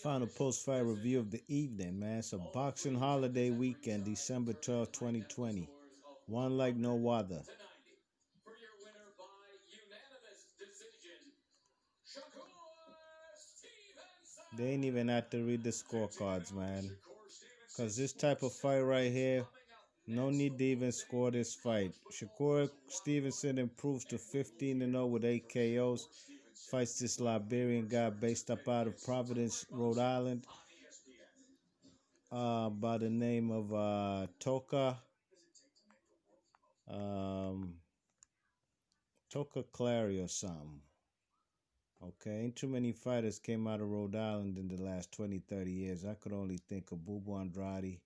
Final post-fight review of the evening, man. It's a boxing holiday weekend, December 12, 2020. One like no other. They ain't even have to read the scorecards, man. Because this type of fight right here, no need to even score this fight. Shakur Stevenson improves to 15-0 with 8 KOs. Fights this Liberian guy based up out of Providence, Rhode Island, by the name of Toka. Toka Clary or something. Okay, ain't too many fighters came out of Rhode Island in the last 20, 30 years. I could only think of Bubu Andrade,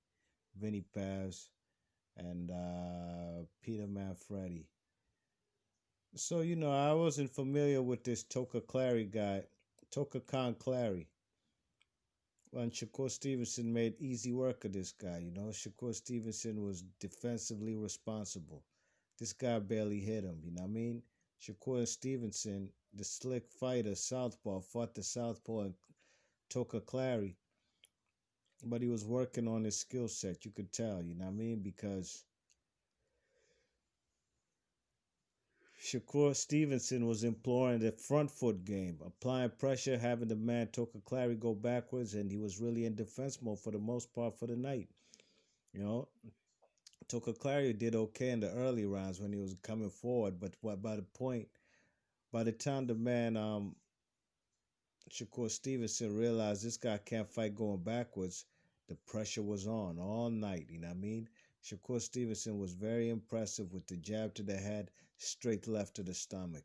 Vinny Paz, and Peter Manfredi. So, I wasn't familiar with this Toka Clary guy, Toka Kahn Clary. And Shakur Stevenson made easy work of this guy, Shakur Stevenson was defensively responsible. This guy barely hit him, you know what I mean? Shakur Stevenson, the slick fighter, southpaw, fought the southpaw and Toka Clary. But he was working on his skill set, you could tell, you know what I mean? Because Shakur Stevenson was employing the front foot game, applying pressure, having the man Toka Clary go backwards, and he was really in defense mode for the most part for the night. Toka Clary did okay in the early rounds when he was coming forward, but by the time the man Shakur Stevenson realized this guy can't fight going backwards, the pressure was on all night, you know what I mean? Shakur Stevenson was very impressive with the jab to the head, straight left to the stomach,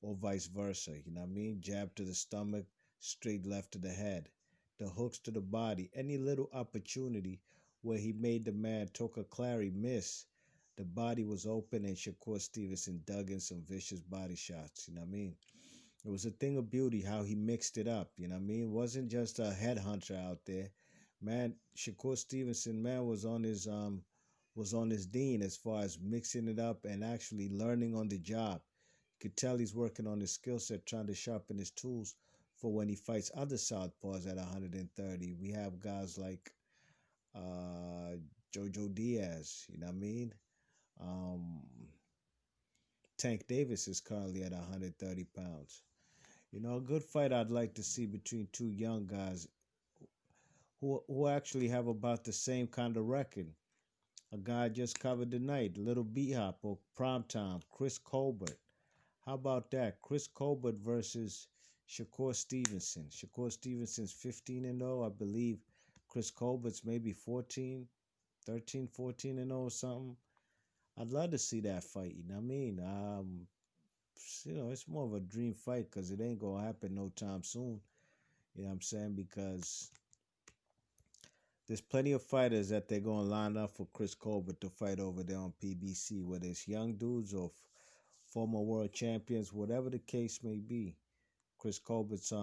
or vice versa, you know what I mean? Jab to the stomach, straight left to the head, the hooks to the body, any little opportunity where he made the man Toka Clary miss, the body was open and Shakur Stevenson dug in some vicious body shots, you know what I mean? It was a thing of beauty how he mixed it up, you know what I mean? It wasn't just a headhunter out there. Man, Shakur Stevenson, man, was on his dean as far as mixing it up and actually learning on the job. You could tell he's working on his skill set, trying to sharpen his tools for when he fights other southpaws at 130. We have guys like Jojo Diaz, you know what I mean? Tank Davis is currently at 130 pounds. A good fight I'd like to see between two young guys who actually have about the same kind of record. A guy just covered tonight, Little B-Hop or Primetime, Chris Colbert. How about that? Chris Colbert versus Shakur Stevenson. Shakur Stevenson's 15-0, I believe. Chris Colbert's maybe 14, 13, 14-0 or something. I'd love to see that fight, you know what I mean? It's more of a dream fight because it ain't going to happen no time soon. You know what I'm saying? Because there's plenty of fighters that they're going to line up for Chris Colbert to fight over there on PBC, whether it's young dudes or former world champions, whatever the case may be. Chris Colbert's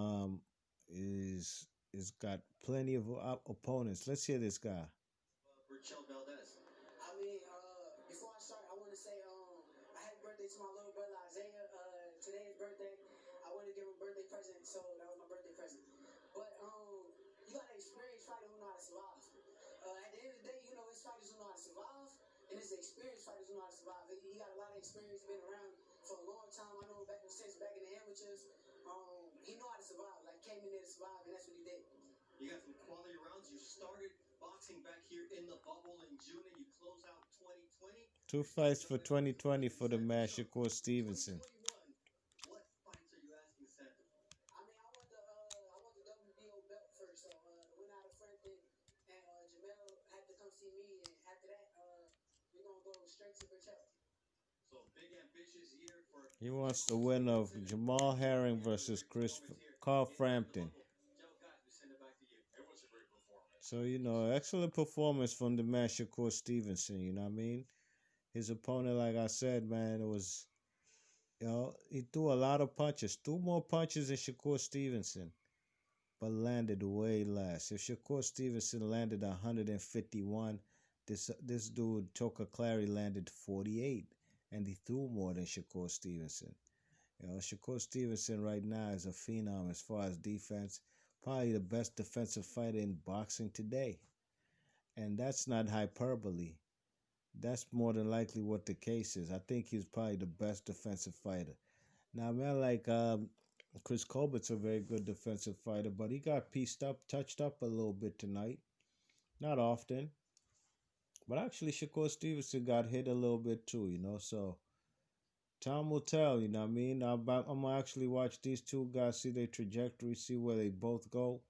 is got plenty of opponents. Let's hear this guy. Before I start, I want to say happy birthday to my little brother Isaiah. Today is birthday. I want to give him a birthday present, so that was my birthday present. But you got an experienced fighter who know how to survive. At the end of the day, it's fighters who know how to survive, and it's the experienced fighters who know how to survive. He got a lot of experience, been around for a long time. I know him since back in the amateurs. He know how to survive. Like came in there to survive, and that's what he did. You got some quality rounds. You started boxing back here in the bubble in June, and you close out 2020. Two fights for 2020 for the man Shakur Stevenson. What fights are you asking Santa? I want the WBO belt first. So went out of Frampton, and Jamel had to come see me, and after that, we're gonna go straight to Bertel. So big ambitious year for. He wants the win of Jamal Herring versus Carl Frampton. So, excellent performance from the man Shakur Stevenson, you know what I mean? His opponent, like I said, man, it was, he threw a lot of punches. Threw more punches than Shakur Stevenson, but landed way less. If Shakur Stevenson landed 151, this dude, Toka Clary, landed 48, and he threw more than Shakur Stevenson. Shakur Stevenson right now is a phenom as far as defense, probably the best defensive fighter in boxing today. And that's not hyperbole. That's more than likely what the case is. I think he's probably the best defensive fighter. Now, man, like Chris Colbert's a very good defensive fighter, but he got pieced up, touched up a little bit tonight. Not often, but actually, Shakur Stevenson got hit a little bit too, So time will tell, you know what I mean? I'm gonna actually watch these two guys, see their trajectory, see where they both go.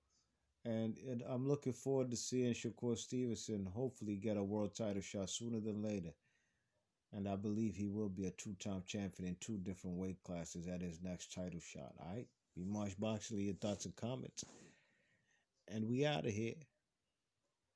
And I'm looking forward to seeing Shakur Stevenson hopefully get a world title shot sooner than later. And I believe he will be a two-time champion in two different weight classes at his next title shot. All right, be Marsh Boxley, your thoughts and comments, and we out of here.